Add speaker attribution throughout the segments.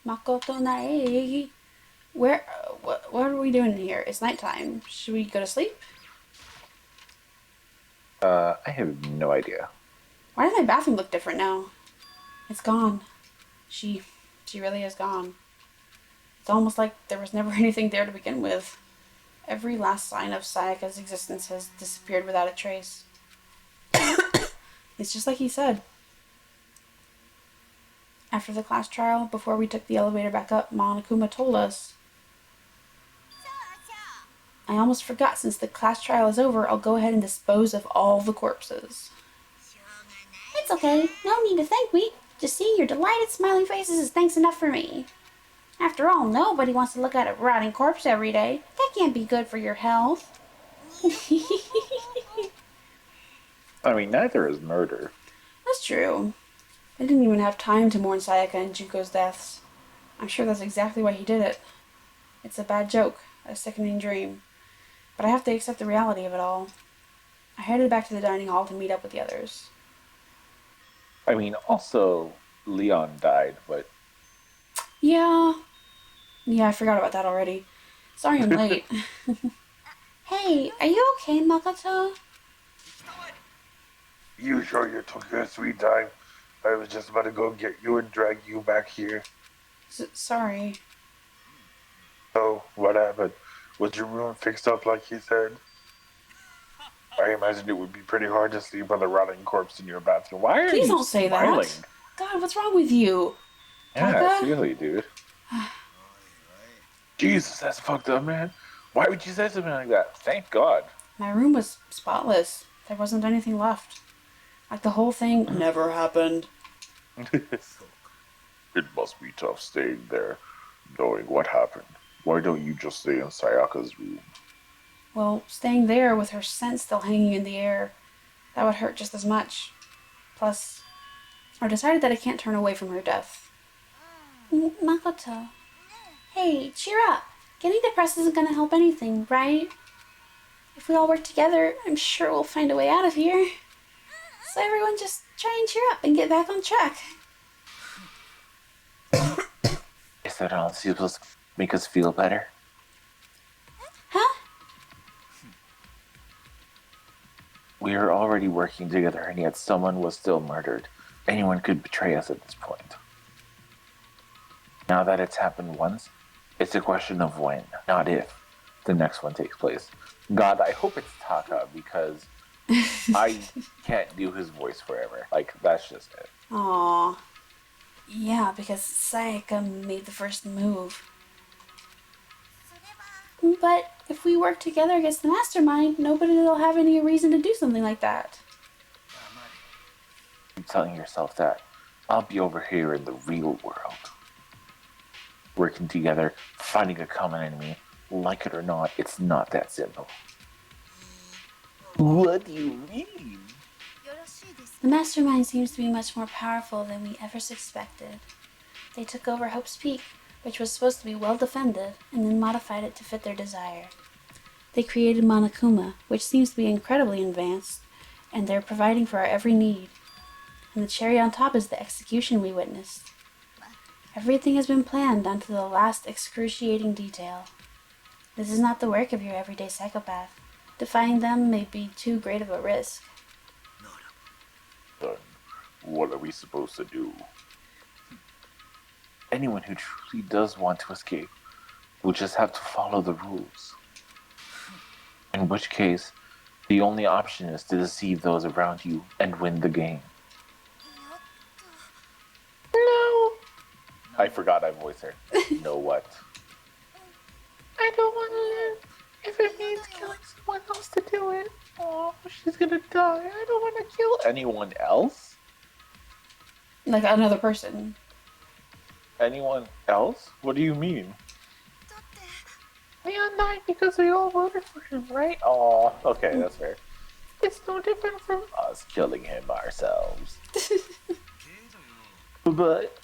Speaker 1: Makoto nae. Where? What are we doing here? It's nighttime. Should we go to sleep?
Speaker 2: I have no idea.
Speaker 1: Why does my bathroom look different now? It's gone. She, she really is gone. It's almost like there was never anything there to begin with. Every last sign of Sayaka's existence has disappeared without a trace. It's just like he said. After the class trial, before we took the elevator back up, Monokuma told us, I almost forgot, since the class trial is over, I'll go ahead and dispose of all the corpses. It's okay. No need to thank me. Just seeing your delighted smiling faces is thanks enough for me. After all, nobody wants to look at a rotting corpse every day. That can't be good for your health.
Speaker 2: I mean, neither is murder.
Speaker 1: That's true. I didn't even have time to mourn Sayaka and Junko's deaths. I'm sure that's exactly why he did it. It's a bad joke, a sickening dream. But I have to accept the reality of it all. I headed back to the dining hall to meet up with the others.
Speaker 2: I mean, also, Leon died, but...
Speaker 1: Yeah, I forgot about that already. Sorry I'm late. Hey, are you okay, Makoto?
Speaker 3: You sure you took your sweet time? I was just about to go get you and drag you back here.
Speaker 1: Sorry.
Speaker 3: Oh, what happened? Was your room fixed up like he said? I imagine it would be pretty hard to sleep with a rotting corpse in your bathroom. Why are
Speaker 1: Please
Speaker 3: you
Speaker 1: don't say
Speaker 3: smiling?
Speaker 1: that. God, what's wrong with you?
Speaker 2: Yeah,
Speaker 1: Taka?
Speaker 2: seriously, dude.
Speaker 3: Jesus, that's fucked up, man.
Speaker 2: Why would you say something like that? Thank God.
Speaker 1: My room was spotless. There wasn't anything left. Like the whole thing never happened.
Speaker 3: It must be tough staying there, knowing what happened. Why don't you just stay in Sayaka's room?
Speaker 1: Well, staying there with her scent still hanging in the air, that would hurt just as much. Plus, I decided that I can't turn away from her death. Makoto. Hey, cheer up. Getting depressed isn't gonna help anything, right? If we all work together, I'm sure we'll find a way out of here. So everyone just try and cheer up and get back on track.
Speaker 2: Is that all supposed to make us feel better?
Speaker 1: Huh?
Speaker 2: We are already working together, and yet someone was still murdered. Anyone could betray us at this point. Now that it's happened once, it's a question of when, not if, the next one takes place. God, I hope it's Taka, because I can't do his voice forever. Like, that's just it.
Speaker 1: Aww. Yeah, because Sayaka made the first move. But if we work together against the mastermind, nobody will have any reason to do something like that.
Speaker 2: Keep telling yourself that. I'll be over here in the real world. Working together, finding a common enemy. Like it or not, it's not that simple. What do you mean?
Speaker 1: The mastermind seems to be much more powerful than we ever suspected. They took over Hope's Peak, which was supposed to be well defended, and then modified it to fit their desire. They created Monokuma, which seems to be incredibly advanced, and they're providing for our every need. And the cherry on top is the execution we witnessed. Everything has been planned down to the last excruciating detail. This is not the work of your everyday psychopath. Defying them may be too great of a risk.
Speaker 3: Then, what are we supposed to do?
Speaker 2: Anyone who truly does want to escape will just have to follow the rules. In which case, the only option is to deceive those around you and win the game. No! I forgot I voiced her. Know what? I don't want to live. If it means killing someone else to do it. Oh, she's gonna die. I don't want to kill anyone else.
Speaker 1: Like another person.
Speaker 2: Anyone else? What do you mean? Leon died because we all voted for him, right? Oh, okay, that's fair. It's no different from us killing him ourselves. But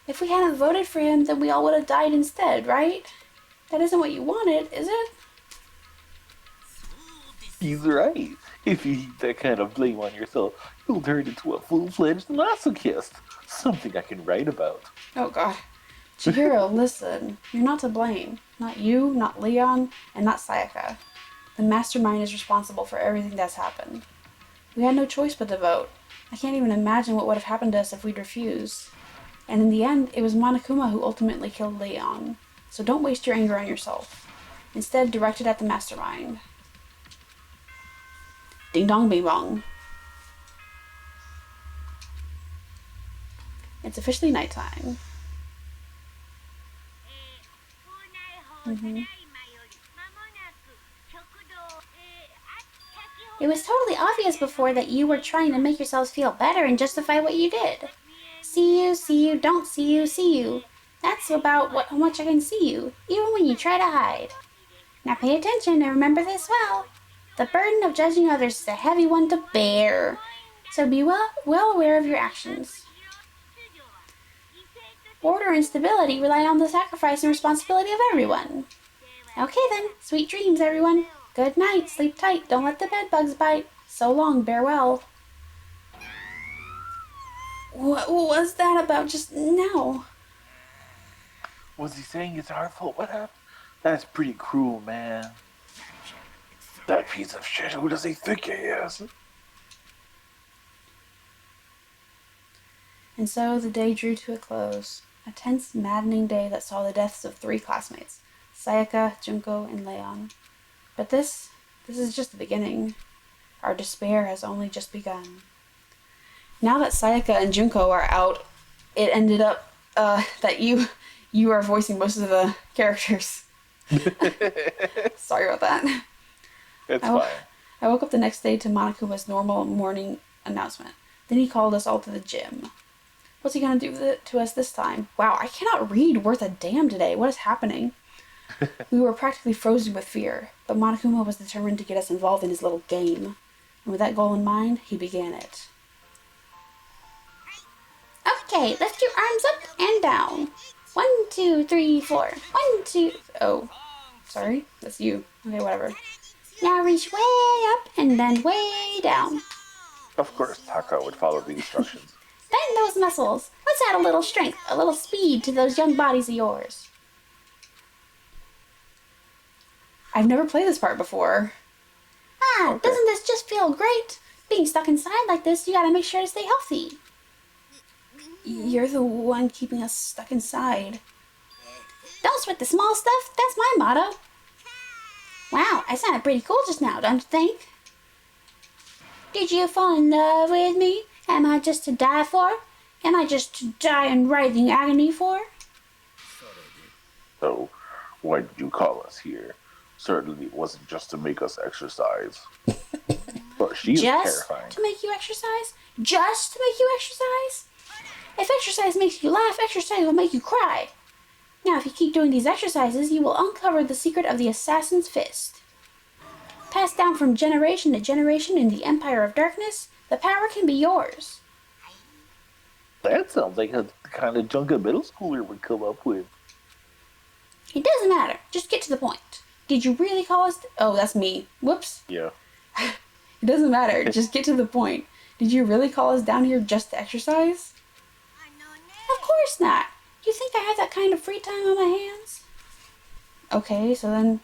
Speaker 1: If we hadn't voted for him, then we all would have died instead, right? That isn't what you wanted, is it?
Speaker 2: he's right. If you heap that kind of blame on yourself, you'll turn into a full-fledged masochist. Something I can write about.
Speaker 1: Oh god. Chihiro, listen. You're not to blame. Not you, not Leon, and not Sayaka. The mastermind is responsible for everything that's happened. We had no choice but to vote. I can't even imagine what would have happened to us if we'd refused. And in the end, it was Monokuma who ultimately killed Leon. So don't waste your anger on yourself. Instead, direct it at the mastermind. Ding dong bing bong. It's officially nighttime. It was totally obvious before that you were trying to make yourselves feel better and justify what you did. See you, don't see you. That's about how much I can see you, even when you try to hide. Now pay attention and remember this well. The burden of judging others is a heavy one to bear. So be well aware of your actions. Order and stability rely on the sacrifice and responsibility of everyone. Okay then, sweet dreams everyone. Good night, sleep tight, don't let the bed bugs bite. So long, bear well. What was that about just now?
Speaker 2: Was he saying it's our fault? What happened? That's pretty cruel, man. That piece of shit, who does he think he is?
Speaker 1: And so the day drew to a close. A tense, maddening day that saw the deaths of 3 classmates, Sayaka, Junko, and Leon. But this is just the beginning. Our despair has only just begun. Now that Sayaka and Junko are out, it ended up that you are voicing most of the characters. Sorry about that.
Speaker 2: It's fine.
Speaker 1: I woke up the next day to Monokuma's normal morning announcement. Then he called us all to the gym. What's he going to do to us this time? Wow, I cannot read worth a damn today. What is happening? We were practically frozen with fear, but Monokuma was determined to get us involved in his little game. And with that goal in mind, he began it. Okay, lift your arms up and down. 1, 2, 3, 4. 1, 2... Oh, sorry, that's you. Okay, whatever. Now reach way up and then way down.
Speaker 2: Of course, Taka would follow the instructions.
Speaker 1: Bend those muscles. Let's add a little strength, a little speed to those young bodies of yours. I've never played this part before.
Speaker 2: Okay.
Speaker 1: Doesn't this just feel great? Being stuck inside like this, you gotta make sure to stay healthy. You're the one keeping us stuck inside. Don't sweat the small stuff, that's my motto. Wow, I sounded pretty cool just now, don't you think? Did you fall in love with me? Am I just to die for? Am I just to die in writhing agony for?
Speaker 2: So, why did you call us here? Certainly it wasn't just to make us exercise. But she is terrifying.
Speaker 1: Just to make you exercise? Just to make you exercise? If exercise makes you laugh, exercise will make you cry. Now, if you keep doing these exercises, you will uncover the secret of the assassin's fist. Passed down from generation to generation in the Empire of Darkness, the power can be yours.
Speaker 2: That sounds like the kind of junk a middle schooler would come up with.
Speaker 1: It doesn't matter. Just get to the point. Did you really call us... Oh, that's me. Whoops.
Speaker 2: Yeah.
Speaker 1: It doesn't matter. Just get to the point. Did you really call us down here just to exercise? Of course not. You think I have that kind of free time on my hands? Okay, so then...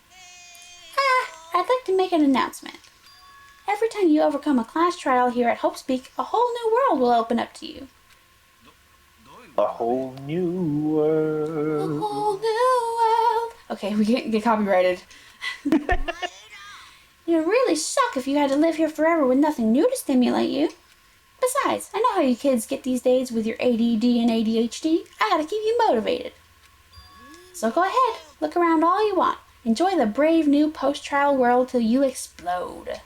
Speaker 1: I'd like to make an announcement. Every time you overcome a class trial here at Hope's Peak, a whole new world will open up to you.
Speaker 2: A whole new world.
Speaker 1: A whole new world. Okay, we can't get copyrighted. It would really suck if you had to live here forever with nothing new to stimulate you. Besides, I know how you kids get these days with your ADD and ADHD. I gotta keep you motivated. So go ahead, look around all you want. Enjoy the brave new post-trial world till you explode.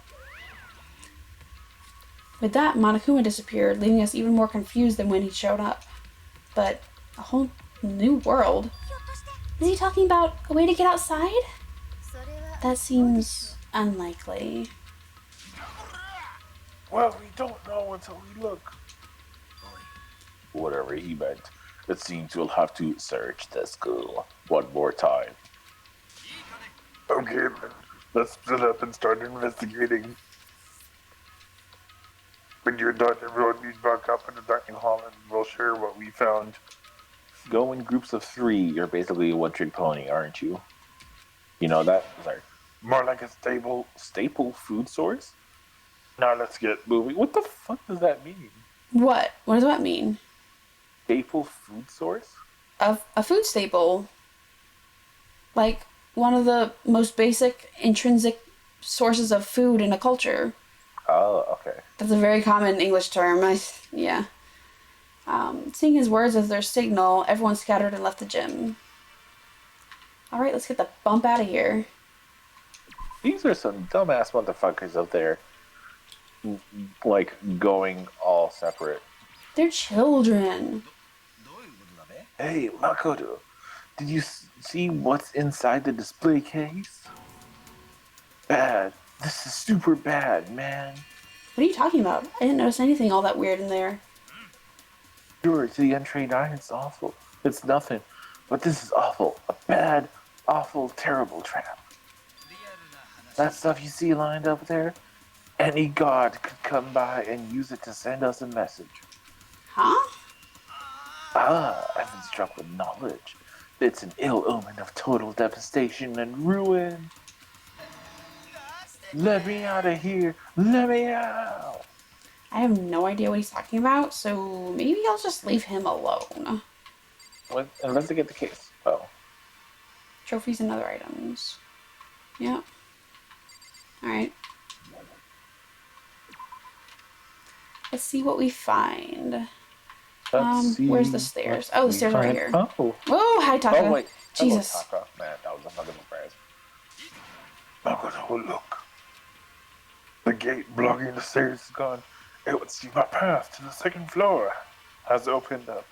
Speaker 1: With that, Monokuma disappeared, leaving us even more confused than when he showed up. But a whole new world? Is he talking about a way to get outside? That seems unlikely.
Speaker 2: Well, we don't know until we look. Whatever he meant, it seems we'll have to search the school one more time.
Speaker 3: Okay, then. Let's split up and start investigating. When you're done, everyone meet back up in the dining hall and we'll share what we found.
Speaker 2: go in groups of 3. You're basically a one-trick pony, aren't you? You know that? Sorry.
Speaker 3: More like a
Speaker 2: Staple food source? Now let's get moving. What the fuck does that mean?
Speaker 1: What? What does that mean?
Speaker 2: Staple food source?
Speaker 1: A food staple. Like, one of the most basic, intrinsic sources of food in a culture.
Speaker 2: Oh, okay.
Speaker 1: That's a very common English term. Yeah. Seeing his words as their signal, everyone scattered and left the gym. Alright, let's get the bump out of here.
Speaker 2: These are some dumbass motherfuckers out there, like, going all separate.
Speaker 1: They're children.
Speaker 2: Hey, Makoto, did you see what's inside the display case? Bad. This is super bad, man.
Speaker 1: What are you talking about? I didn't notice anything all that weird in there.
Speaker 2: Sure, to the untrained eye, it's awful. It's nothing. But this is awful. A bad, awful, terrible trap. That stuff you see lined up there? Any god could come by and use it to send us a message.
Speaker 1: Huh?
Speaker 2: I've been struck with knowledge. It's an ill omen of total devastation and ruin. Let me out of here. Let me out.
Speaker 1: I have no idea what he's talking about, so maybe I'll just leave him alone.
Speaker 2: What? Investigate the case. Oh.
Speaker 1: Trophies and other items. Yeah. Alright. Let's see what we find.
Speaker 2: Let's see.
Speaker 1: Where's the stairs? Oh, the stairs are right here.
Speaker 2: Oh.
Speaker 1: Oh, hi, Taka.
Speaker 2: Oh, wait.
Speaker 1: Jesus.
Speaker 2: Hello, Taka. Man, that was another surprise.
Speaker 3: Makoto, look. The gate blocking the stairs is gone. It would see my path to the second floor has opened up.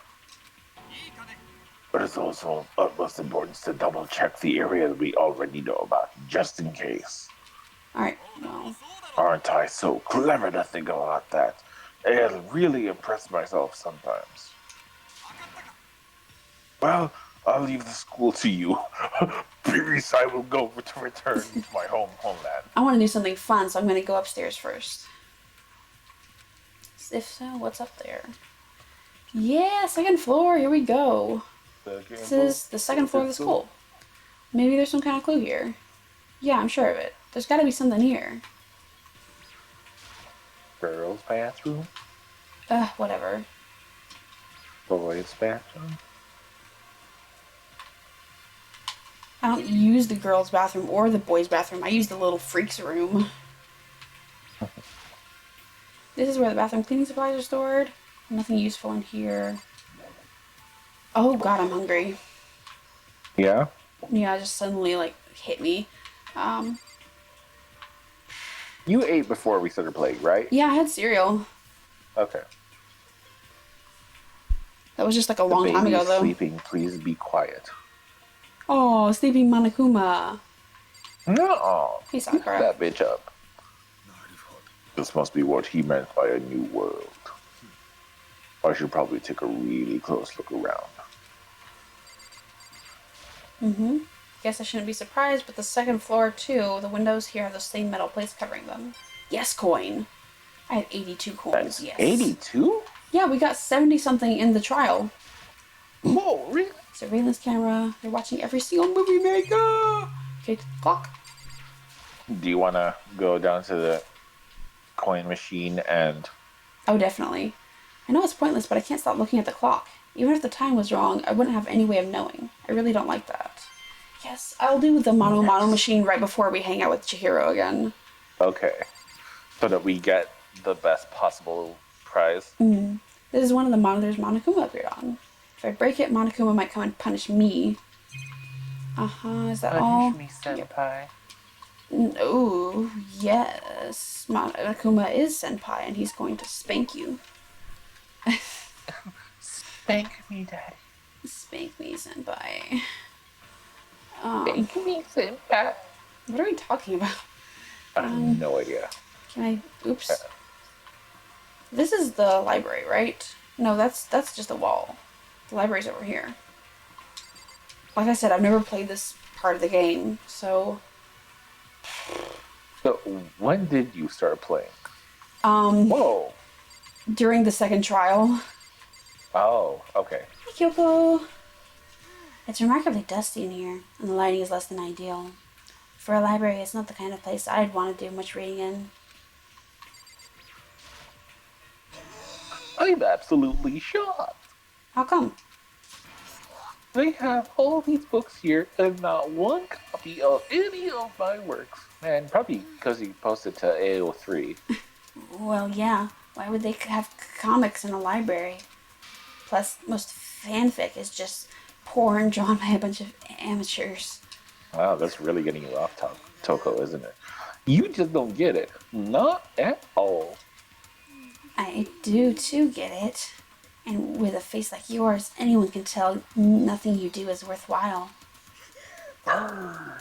Speaker 2: But it's also of utmost importance to double check the area that we already know about, just in case.
Speaker 1: Alright, well.
Speaker 2: Aren't I so clever to think about that? It'll really impress myself sometimes. Well, I'll leave the school to you. Please, I will go to return to my homeland.
Speaker 1: I want to do something fun, so I'm going to go upstairs first. If so, what's up there? Yeah, second floor. Here we go. This is the second floor of the school. Maybe there's some kind of clue here. Yeah, I'm sure of it. There's got to be something here.
Speaker 2: Girls' bathroom?
Speaker 1: Whatever.
Speaker 2: Boys' bathroom?
Speaker 1: I don't use the girls' bathroom or the boys' bathroom. I use the little freak's room. This is where the bathroom cleaning supplies are stored. Nothing useful in here. Oh god, I'm hungry.
Speaker 2: Yeah?
Speaker 1: Yeah, it just suddenly, like, hit me.
Speaker 2: You ate before we started playing, right?
Speaker 1: Yeah, I had cereal.
Speaker 2: Okay.
Speaker 1: That was just like a long time ago, though.
Speaker 2: Sleeping, please be quiet.
Speaker 1: Oh, sleeping Monokuma.
Speaker 2: No.
Speaker 1: Hey,
Speaker 2: Keep
Speaker 1: Sakura.
Speaker 2: that bitch up. This must be what he meant by a new world. I should probably take a really close look around.
Speaker 1: Guess I shouldn't be surprised, but the second floor, too, the windows here have the same metal plates covering them. Yes, coin. I had 82 coins,
Speaker 2: That's
Speaker 1: yes.
Speaker 2: 82?
Speaker 1: Yeah, we got 70-something in the trial.
Speaker 2: Oh, really?
Speaker 1: Surveillance camera. They're watching every single movie maker. Okay, clock.
Speaker 2: Do you want to go down to the coin machine and...
Speaker 1: Oh, definitely. I know it's pointless, but I can't stop looking at the clock. Even if the time was wrong, I wouldn't have any way of knowing. I really don't like that. Yes, I'll do the mono machine right before we hang out with Chihiro again.
Speaker 2: Okay. So that we get the best possible prize.
Speaker 1: This is one of the monitors Monokuma appeared on. If I break it, Monokuma might come and punish me. Is that all?
Speaker 2: Punish me, senpai.
Speaker 1: No, yes. Monokuma is senpai, and he's going to spank you.
Speaker 2: Spank me, daddy.
Speaker 1: Spank me, senpai.
Speaker 2: Spank me, senpai.
Speaker 1: What are we talking about?
Speaker 2: I have no idea.
Speaker 1: Can I... Oops. This is the library, right? No, that's just a wall. The library's over here. Like I said, I've never played this part of the game, so...
Speaker 2: So, when did you start playing? Whoa.
Speaker 1: During the second trial.
Speaker 2: Oh, okay.
Speaker 1: Hey, Kyoko. It's remarkably dusty in here, and the lighting is less than ideal. For a library, it's not the kind of place I'd want to do much reading in.
Speaker 2: I'm absolutely shocked.
Speaker 1: How come?
Speaker 2: They have all these books here and not one copy of any of my works. Man, probably because he posted to AO3.
Speaker 1: Well, yeah. Why would they have comics in a library? Plus, most fanfic is just porn drawn by a bunch of amateurs.
Speaker 2: Wow, that's really getting you off Toko, isn't it? You just don't get it. Not at all.
Speaker 1: I do too get it. And with a face like yours, anyone can tell nothing you do is worthwhile.
Speaker 2: Burn.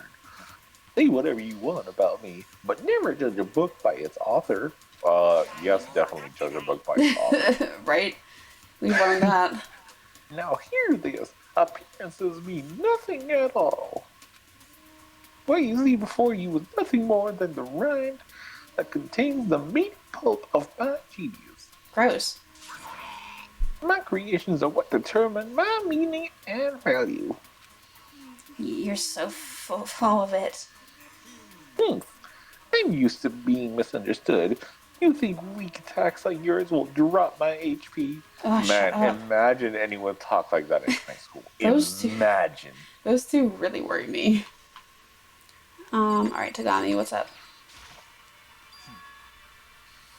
Speaker 2: Say whatever you want about me, but never judge a book by its author. Yes, definitely judge a book by its author.
Speaker 1: Right? We've learned that.
Speaker 2: Now hear this. Appearances mean nothing at all. What you see before you is nothing more than the rind that contains the meat pulp of my genius.
Speaker 1: Gross.
Speaker 2: My creations are what determine my meaning and value.
Speaker 1: You're so full of it.
Speaker 2: Thanks. I'm used to being misunderstood. You think weak attacks like yours will drop my HP?
Speaker 1: Oh, shut up.
Speaker 2: Man, imagine anyone talk like that in high school. Imagine.
Speaker 1: Those two really worry me. Alright, Tagami, what's up?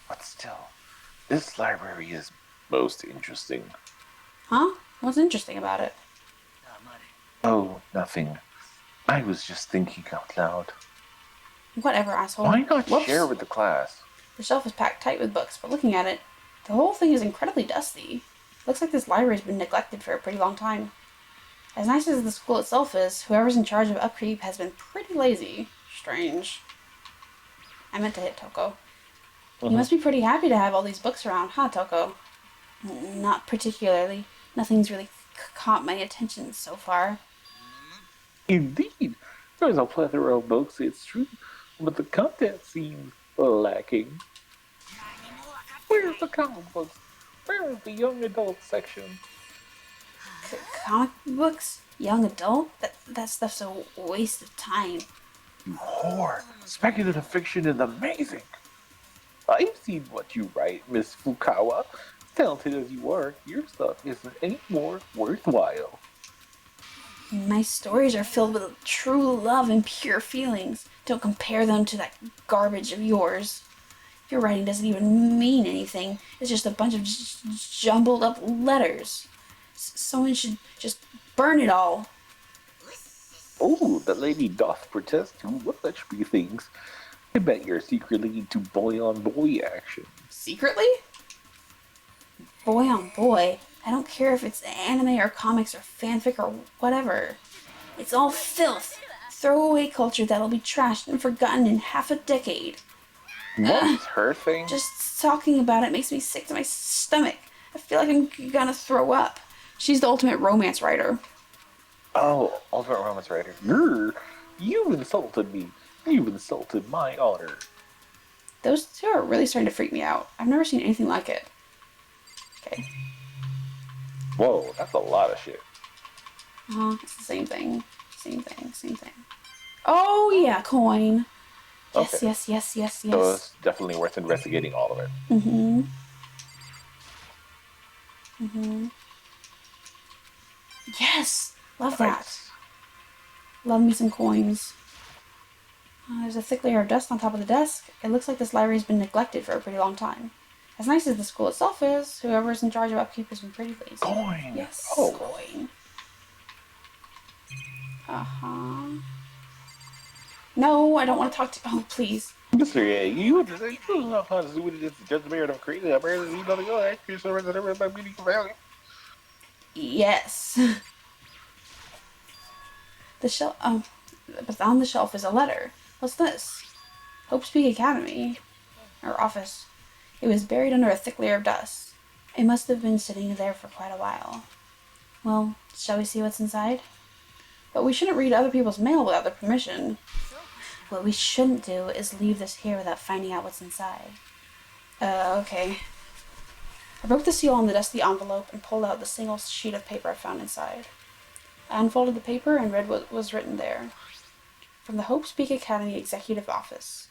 Speaker 2: But still, this library is most interesting.
Speaker 1: Huh? What's interesting about it?
Speaker 2: Oh, nothing. I was just thinking out loud.
Speaker 1: Whatever, asshole.
Speaker 2: Why not
Speaker 1: Whoops.
Speaker 2: share with the class?
Speaker 1: The shelf is packed tight with books, but looking at it, the whole thing is incredibly dusty. Looks like this library's been neglected for a pretty long time. As nice as the school itself is, whoever's in charge of upkeep has been pretty lazy. Strange. I meant to hit Toko. You must be pretty happy to have all these books around, huh, Toko? Not particularly. Nothing's really caught my attention so far.
Speaker 2: Indeed, there's a plethora of books, it's true, but the content seems lacking. Where's the comic books? Where is the young adult section?
Speaker 1: Comic books? Young adult? That stuff's a waste of time.
Speaker 2: You whore! Speculative fiction is amazing! I've seen what you write, Miss Fukawa. Talented as you are, your stuff isn't any more worthwhile.
Speaker 1: My stories are filled with true love and pure feelings. Don't compare them to that garbage of yours. Your writing doesn't even mean anything. It's just a bunch of jumbled up letters. Someone should just burn it all.
Speaker 2: Oh, the lady doth protest too much, methinks. I bet you're secretly into boy-on-boy action.
Speaker 1: Secretly? Boy on boy. I don't care if it's anime or comics or fanfic or whatever. It's all filth. Throwaway culture that'll be trashed and forgotten in half a decade.
Speaker 2: What's her thing?
Speaker 1: Just talking about it makes me sick to my stomach. I feel like I'm gonna throw up. She's the ultimate romance writer.
Speaker 2: Oh, ultimate romance writer. Grr, you've insulted me. You've insulted my honor.
Speaker 1: Those two are really starting to freak me out. I've never seen anything like it. Okay.
Speaker 2: Whoa, that's a lot of shit.
Speaker 1: It's the same thing. Same thing. Oh, yeah, coin. Yes,
Speaker 2: Okay.
Speaker 1: yes.
Speaker 2: So it's definitely worth investigating all of it.
Speaker 1: Yes! Love that.
Speaker 2: Nice.
Speaker 1: Love me some coins. There's a thick layer of dust on top of the desk. It looks like this library's been neglected for a pretty long time. As nice as the school itself is, whoever's in charge of upkeep has been pretty lazy.
Speaker 2: Coin!
Speaker 1: Yes,
Speaker 2: Oh.
Speaker 1: coin. No, I don't want to talk to... Oh, please.
Speaker 2: Mr. A, you don't know how to do it. It's just the merit of creating a brand new nothing else. You're so resident by meaningful value.
Speaker 1: Yes. The shelf... Oh, but on the shelf is a letter. What's this? Hope's Peak Academy. Or office. It was buried under a thick layer of dust. It must have been sitting there for quite a while. Well, shall we see what's inside? But we shouldn't read other people's mail without their permission. What we shouldn't do is leave this here without finding out what's inside. Okay. I broke the seal on the dusty envelope and pulled out the single sheet of paper I found inside. I unfolded the paper and read what was written there. From the Hope Speak Academy Executive Office.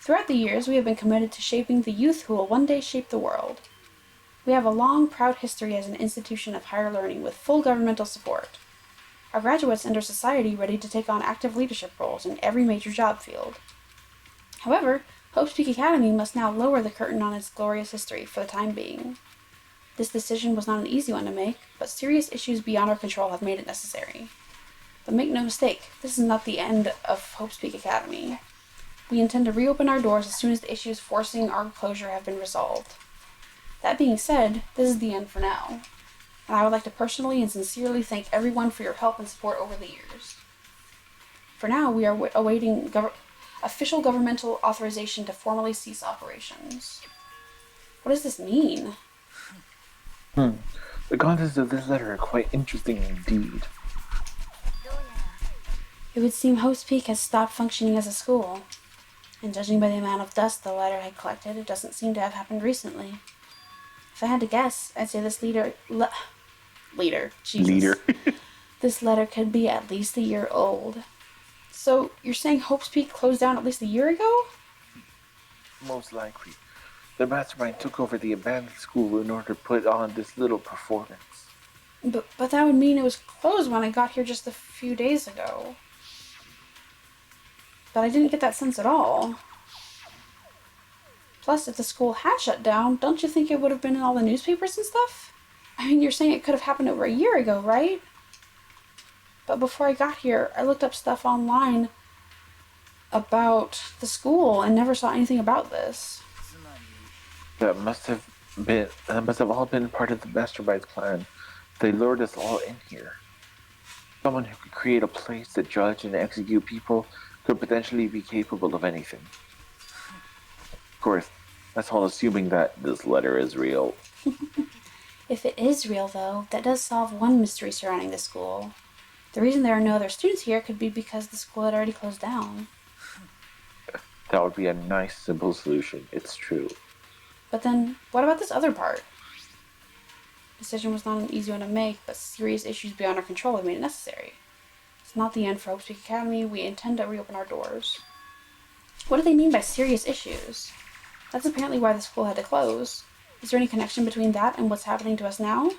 Speaker 1: Throughout the years, we have been committed to shaping the youth who will one day shape the world. We have a long, proud history as an institution of higher learning with full governmental support. Our graduates enter society ready to take on active leadership roles in every major job field. However, Hope Speak Academy must now lower the curtain on its glorious history for the time being. This decision was not an easy one to make, but serious issues beyond our control have made it necessary. But make no mistake, this is not the end of Hope Speak Academy. We intend to reopen our doors as soon as the issues forcing our closure have been resolved. That being said, this is the end for now, and I would like to personally and sincerely thank everyone for your help and support over the years. For now, we are awaiting official governmental authorization to formally cease operations. What does this mean?
Speaker 2: The contents of this letter are quite interesting indeed.
Speaker 1: It would seem Hope's Peak has stopped functioning as a school, and judging by the amount of dust the letter had collected, it doesn't seem to have happened recently. If I had to guess, I'd say this Jesus. This letter could be at least a year old. So, you're saying Hope's Peak closed down at least a year ago?
Speaker 2: Most likely. The mastermind took over the abandoned school in order to put on this little performance.
Speaker 1: But that would mean it was closed when I got here just a few days ago. But I didn't get that sense at all. Plus, if the school had shut down, don't you think it would have been in all the newspapers and stuff? I mean, you're saying it could have happened over a year ago, right? But before I got here, I looked up stuff online about the school and never saw anything about this.
Speaker 2: That must have all been part of the mastermind's plan. They lured us all in here. Someone who could create a place to judge and execute people could potentially be capable of anything. Of course, that's all assuming that this letter is real.
Speaker 1: If it is real, though, that does solve one mystery surrounding the school. The reason there are no other students here could be because the school had already closed down.
Speaker 2: That would be a nice, simple solution. It's true.
Speaker 1: But then, what about this other part? The decision was not an easy one to make, but serious issues beyond our control have made it necessary. It's not the end for Hope Speak Academy. We intend to reopen our doors. What do they mean by serious issues? That's apparently why the school had to close. Is there any connection between that and what's happening to us now?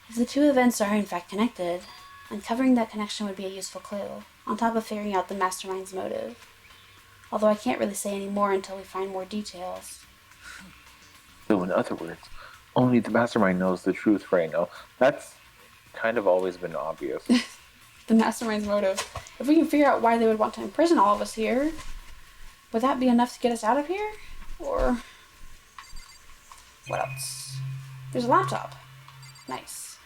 Speaker 1: If the two events are in fact connected, uncovering that connection would be a useful clue, on top of figuring out the mastermind's motive. Although I can't really say any more until we find more details.
Speaker 2: So in other words, only the mastermind knows the truth right now. That's kind of always been obvious.
Speaker 1: The mastermind's motive. If we can figure out why they would want to imprison all of us here, would that be enough to get us out of here? Or what else? There's a laptop. Nice.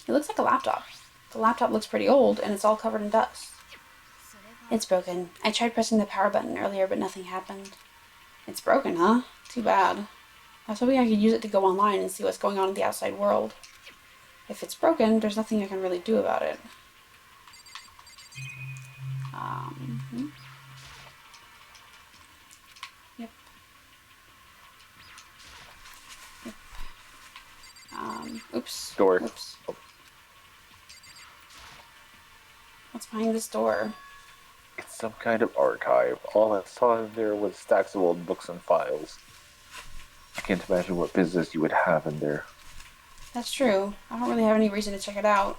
Speaker 1: It looks like a laptop. The laptop looks pretty old, and it's all covered in dust. It's broken. I tried pressing the power button earlier, but nothing happened. It's broken, huh? Too bad. I was hoping I could use it to go online and see what's going on in the outside world. If it's broken, there's nothing I can really do about it. Yep. Oops.
Speaker 2: Door.
Speaker 1: Oops. What's behind this door?
Speaker 2: It's some kind of archive. All I saw there was stacks of old books and files. I can't imagine what business you would have in there.
Speaker 1: That's true. I don't really have any reason to check it out.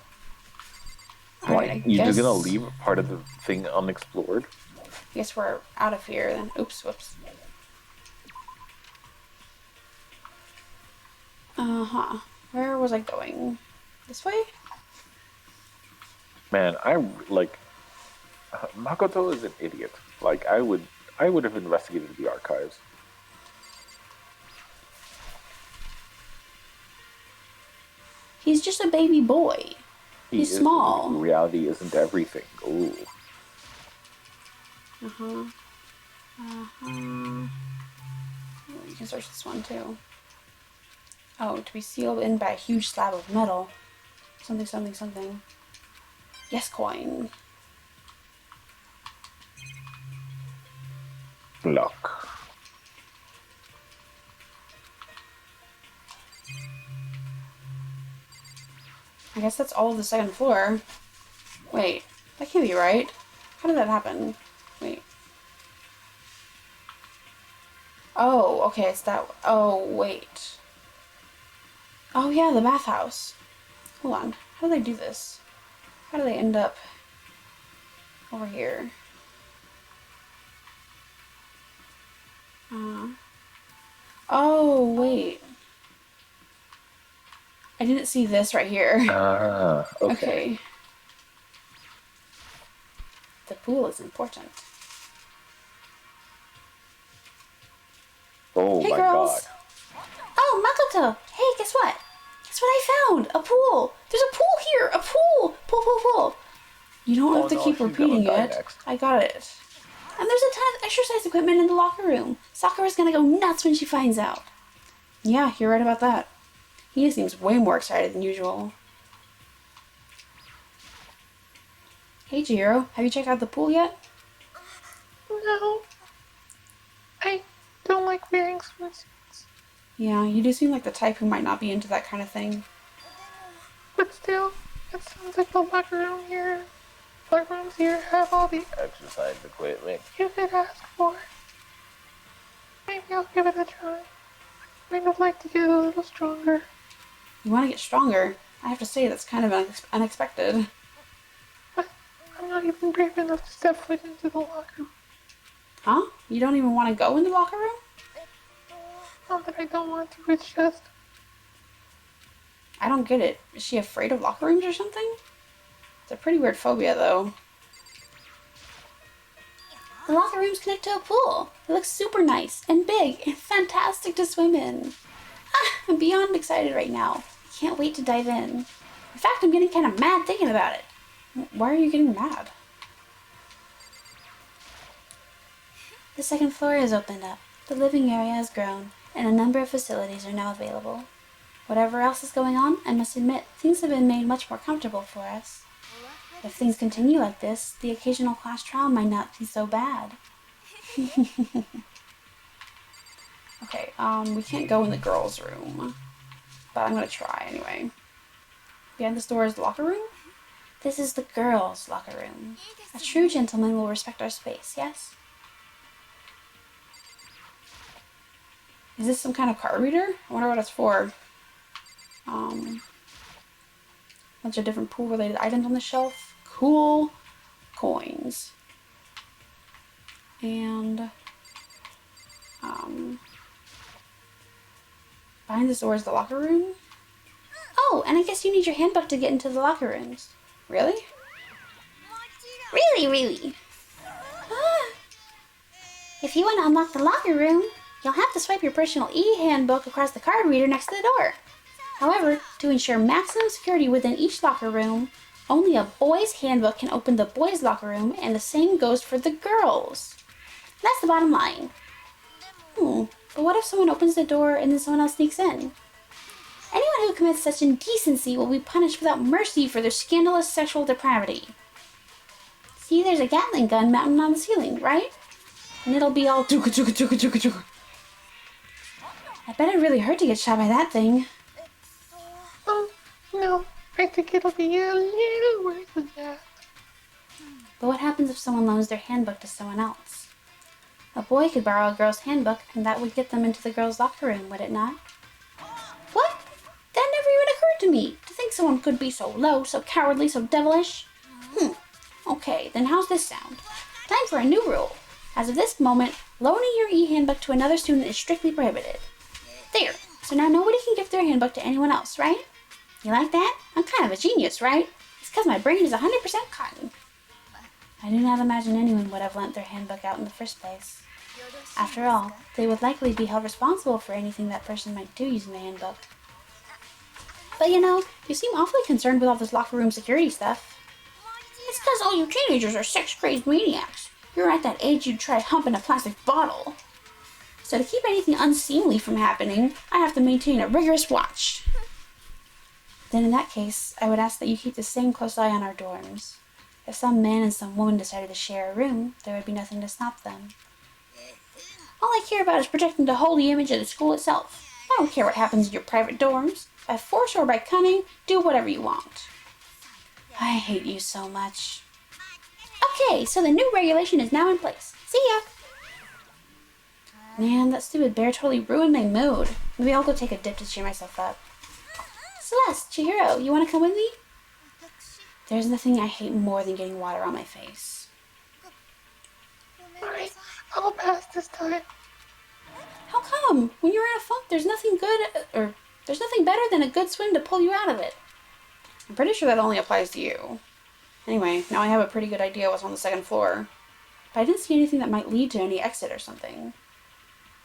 Speaker 2: Why? You're just gonna leave part of the thing unexplored?
Speaker 1: I guess we're out of here then. Oops, whoops. Uh-huh. Where was I going? This way?
Speaker 2: Man, Makoto is an idiot. I would have investigated the archives.
Speaker 1: He's just a baby boy. He's small.
Speaker 2: Reality isn't everything. Ooh.
Speaker 1: You can search this one too. Oh, to be sealed in by a huge slab of metal. Something, something, something. Yes, coin.
Speaker 2: Luck.
Speaker 1: I guess that's all of the second floor. Wait, that can't be right. How did that happen? Wait. Oh, okay, it's that... Oh, wait. Oh, yeah, the bathhouse. Hold on. How do they do this? How do they end up over here? Oh, wait. I didn't see this right here.
Speaker 2: Ah, okay.
Speaker 1: Okay. The pool is important.
Speaker 2: Oh
Speaker 1: Hey,
Speaker 2: my
Speaker 1: girls.
Speaker 2: god.
Speaker 1: Oh, Makoto. Hey, guess what? Guess what I found? A pool. There's a pool here. A pool. Pool, pool, pool. You don't have to
Speaker 2: no,
Speaker 1: keep
Speaker 2: she's
Speaker 1: repeating
Speaker 2: gonna die
Speaker 1: it.
Speaker 2: next.
Speaker 1: I got it. And there's a ton of exercise equipment in the locker room. Sakura's gonna go nuts when she finds out. Yeah, you're right about that. He seems way more excited than usual. Hey, Jiro, have you checked out the pool yet?
Speaker 3: No. I don't like wearing swimsuits.
Speaker 1: Yeah, you do seem like the type who might not be into that kind of thing.
Speaker 3: But still, it sounds like the locker room here. Locker rooms here have all the
Speaker 2: Exercise equipment.
Speaker 3: you could ask for. Maybe I'll give it a try. I would like to get a little stronger.
Speaker 1: You want to get stronger? I have to say that's kind of unexpected.
Speaker 3: But I'm not even brave enough to step foot into the locker room.
Speaker 1: Huh? You don't even want to go in the locker room?
Speaker 3: Not that I don't want to, it's just...
Speaker 1: I don't get it. Is she afraid of locker rooms or something? It's a pretty weird phobia, though. The locker rooms connect to a pool. It looks super nice and big and fantastic to swim in. I'm beyond excited right now. I can't wait to dive in. In fact, I'm getting kind of mad thinking about it. Why are you getting mad? The second floor has opened up. The living area has grown, and a number of facilities are now available. Whatever else is going on, I must admit, things have been made much more comfortable for us. If things continue like this, the occasional class trial might not be so bad. Okay, we can't go in the girls' room. But I'm gonna try anyway. Behind this door is the locker room? This is the girls' locker room. A true gentleman will respect our space, yes? Is this some kind of card reader? I wonder what it's for. Bunch of different pool-related items on the shelf. Cool. Coins. And, behind this door is the locker room. Oh, and I guess you need your handbook to get into the locker rooms. Really? Really? If you want to unlock the locker room, you'll have to swipe your personal e-handbook across the card reader next to the door. However, to ensure maximum security within each locker room, only a boy's handbook can open the boys' locker room, and the same goes for the girls. That's the bottom line. But what if someone opens the door and then someone else sneaks in? Anyone who commits such indecency will be punished without mercy for their scandalous sexual depravity. See, there's a Gatling gun mounted on the ceiling, right? And it'll be all chugga chugga chugga chugga chugga. I bet it really hurt to get shot by that thing.
Speaker 3: No, I think it'll be a little worse than that.
Speaker 1: But what happens if someone loans their handbook to someone else? A boy could borrow a girl's handbook, and that would get them into the girls' locker room, would it not? What? That never even occurred to me. To think someone could be so low, so cowardly, so devilish. Okay, then how's this sound? Time for a new rule. As of this moment, loaning your e-handbook to another student is strictly prohibited. There. So now nobody can give their handbook to anyone else, right? You like that? I'm kind of a genius, right? It's because my brain is 100% cotton. I do not imagine anyone would have lent their handbook out in the first place. After all, they would likely be held responsible for anything that person might do using the handbook. But you seem awfully concerned with all this locker room security stuff. It's because all you teenagers are sex-crazed maniacs. You're at that age you'd try humping a plastic bottle. So to keep anything unseemly from happening, I have to maintain a rigorous watch. Then in that case, I would ask that you keep the same close eye on our dorms. If some man and some woman decided to share a room, there would be nothing to stop them. All I care about is protecting the holy image of the school itself. I don't care what happens in your private dorms. By force or by cunning, do whatever you want. I hate you so much. Okay, so the new regulation is now in place. See ya! Man, that stupid bear totally ruined my mood. Maybe I'll go take a dip to cheer myself up. Celeste, Chihiro, you want to come with me? There's nothing I hate more than getting water on my face.
Speaker 3: Alright, I'll pass this time.
Speaker 1: How come? When you're in a funk, there's nothing better than a good swim to pull you out of it. I'm pretty sure that only applies to you. Anyway, now I have a pretty good idea what's on the second floor. But I didn't see anything that might lead to any exit or something.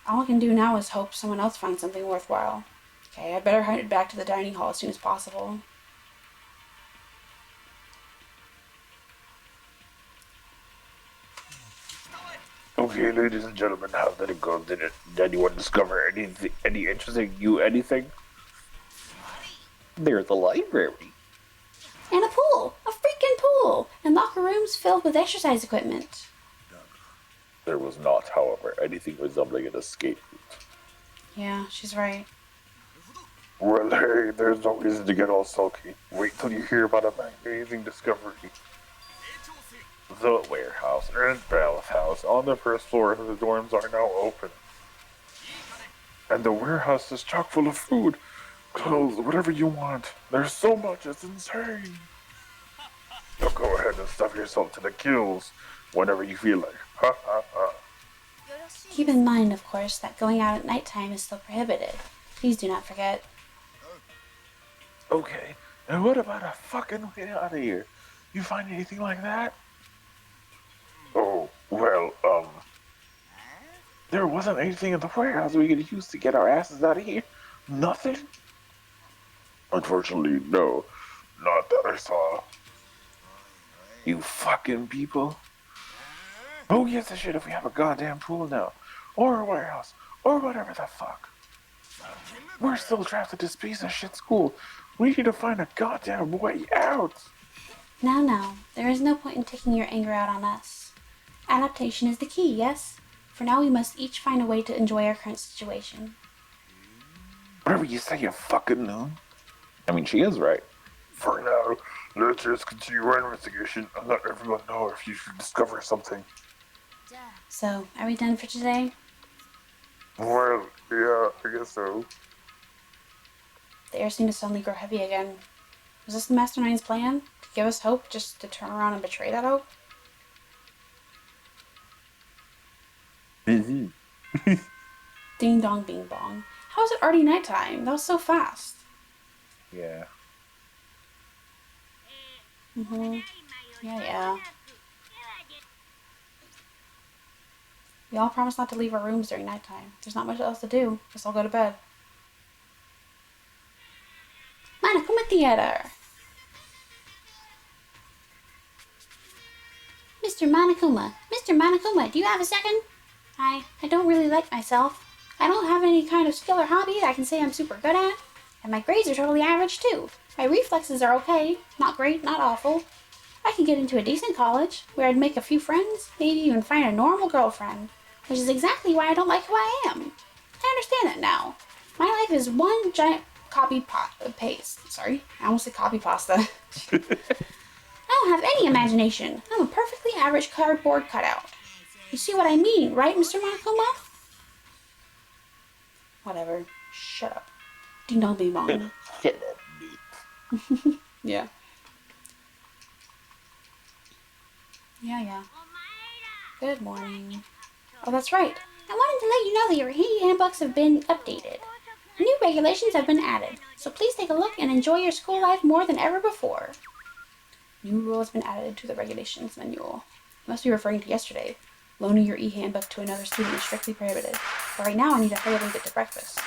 Speaker 1: All I can do now is hope someone else finds something worthwhile. Okay, I'd better head back to the dining hall as soon as possible.
Speaker 3: Okay, ladies and gentlemen, how did it go? Did anyone discover any interesting anything? There's a library.
Speaker 1: And a pool! A freaking pool! And locker rooms filled with exercise equipment.
Speaker 3: There was not, however, anything resembling an escape route.
Speaker 1: Yeah, she's right.
Speaker 3: Well, hey, there's no reason to get all sulky. Wait till you hear about an amazing discovery. The warehouse and bathhouse on the first floor of the dorms are now open. And the warehouse is chock full of food, clothes, whatever you want. There's so much, it's insane. Now go ahead and stuff yourself to the gills whenever you feel like. Ha ha ha.
Speaker 1: Keep in mind, of course, that going out at nighttime is still prohibited. Please do not forget.
Speaker 2: Okay, and what about a fucking way out of here? You find anything like that?
Speaker 3: Oh, well,
Speaker 2: There wasn't anything in the warehouse we could use to get our asses out of here? Nothing?
Speaker 3: unfortunately, no. Not that I saw.
Speaker 2: You fucking people. Who gives a shit if we have a goddamn pool now? Or a warehouse? Or whatever the fuck? We're still trapped at this piece of shit school. We need to find a goddamn way out.
Speaker 1: Now, there is no point in taking your anger out on us. Adaptation is the key, yes? For now, we must each find a way to enjoy our current situation.
Speaker 2: Whatever you say, you fucking loon. I mean, she is right.
Speaker 3: For now, let's just continue our investigation and let everyone know if you should discover something.
Speaker 1: So, are we done for today?
Speaker 3: Well, yeah, I guess so.
Speaker 1: The air seemed to suddenly grow heavy again. Was this the Mastermind's plan? To give us hope, just to turn around and betray that hope? Ding dong bing bong. How is it already nighttime? That was so fast.
Speaker 2: Yeah.
Speaker 1: Yeah. We all promised not to leave our rooms during nighttime. There's not much else to do. Guess I'll go to bed. Monokuma Theater! Mr. Monokuma, do you have a second? I don't really like myself. I don't have any kind of skill or hobby that I can say I'm super good at. And my grades are totally average too. My reflexes are okay. Not great, not awful. I could get into a decent college, where I'd make a few friends, maybe even find a normal girlfriend. Which is exactly why I don't like who I am. I understand that now. My life is one giant paste. Sorry, I almost said copy pasta. I don't have any imagination. I'm a perfectly average cardboard cutout. You see what I mean, right, Mr. Monokuma? Whatever. Shut up. Ding dong bing bong.
Speaker 2: Shut up, bitch.
Speaker 1: Yeah. Yeah. Good morning. Oh, that's right. I wanted to let you know that your handbooks have been updated. New regulations have been added, so please take a look and enjoy your school life more than ever before. New rule has been added to the regulations manual. You must be referring to yesterday. Loaning your e-handbook to another student is strictly prohibited. But right now I need to hurry up and get to breakfast.